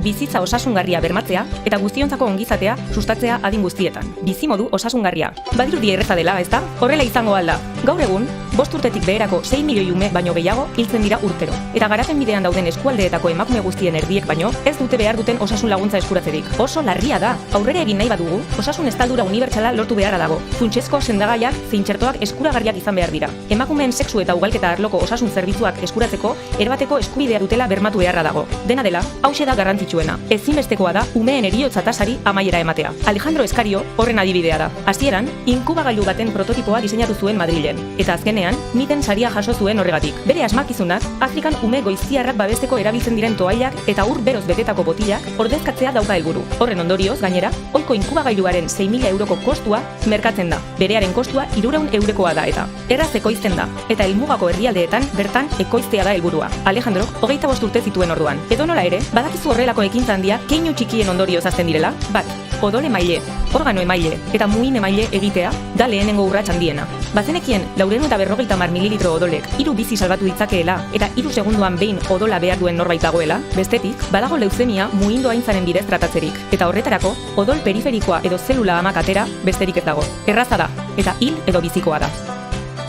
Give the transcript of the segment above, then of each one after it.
bizitza osasungarria bermatzea eta guztiontzako ongizatea sustatzea adin guztietan. Bizimodu osasungarria. Badirudi erreza dela, ezta? Horrela izango alda. Gaur egun, 5 urtetik beherako 6 milioi ume baino gehiago hiltzen dira urtero. Eta garapen bidean dauden eskualdeetako emakume guztien erdiek baino ez dute behar duten osasun laguntza eskuratzerik. Oso larria da. Aurrera egin nahi badugu, osasun estaldura unibertsala lortu beharra dago. Funtsezko sendagaiak zein txertoak eskuragarriak izan behar dira. Emakumeen sexu eta ugalketa arloko osasun zerbitzuak eskuratzeko erabateko eskubidea dutela bermatu beharra dago. Dena dela, hauxe da garrantzitsuena. Ezinbestekoa da umeen heriotza tasari amaiera ematea. Alejandro Eskario horren adibidea da. Hasieran, inkubagailu baten prototipoa diseinatu zuen Madrilen, eta azkenean miten saria jaso zuen horregatik. Bere asmakizunak Afrikan ume goiztiarrak babesteko erabiltzen diren toallak eta ur beroz betetako botilak ordezkatzea dauka helburu. Horren ondorioz, gainera, ohiko inkubagailuaren 6.000 euroko kostua merkatzen da. Berearen kostua 300 eurokoa da eta erraz ekoizten da, eta helmugako herrialdeetan bertan ekoiztea da helburua. Alejandro 25 urte zituen orduan. Edonola ere, badakizu horrelako ekintza handia keinu txikien ondorioz hazten direla? Bat, odol emaile, organo emaile eta muin emaile egitea da lehenengo urrats handiena. Bazenekien 450 mililitro odolek 3 bizi salbatu ditzakeela eta 3 segunduan behin odola behar duen norbait dagoela, bestetik, badago leuzemia muindo aintzaren bidez tratatzerik, eta horretarako odol periferikoa edo zelula amak atera besterik ez dago. Erraza da, eta hil edo bizikoa da.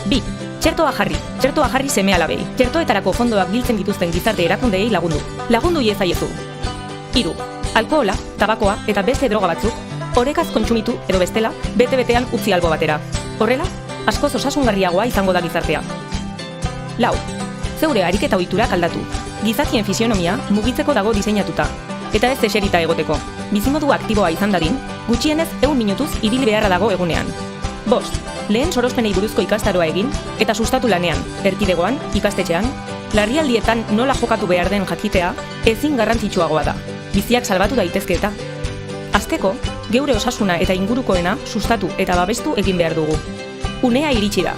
2. Txertoa jarri seme-alabei. Txertoetarako fondoak biltzen dituzten gizarte erakundeei lagundu. Lagundu iezaiezu. 3. Alkohola, tabakoa eta beste droga batzuk orekaz kontsumitu edo bestela bete-betean utzi albo batera. Horrela, askoz osasungarriagoa izango da gizartea. 4. Zeure ariketa ohiturak aldatu. Gizakien fisionomia mugitzeko dago diseinatuta, eta ez eserita egoteko. Bizimodu aktiboa izan dadin, gutxienez 100 minutuz ibili beharra dago egunean. 5. Lehen sorospenei buruzko ikastaroa egin eta sustatu lanean, erkidegoan, ikastetxean, larrialdietan nola jokatu behar den jakitea ezin garrantzitsuagoa da. Biziak salbatu daitezke eta. Hasteko, geure osasuna eta ingurukoena sustatu eta babestu egin behar dugu. Unea iritsi da.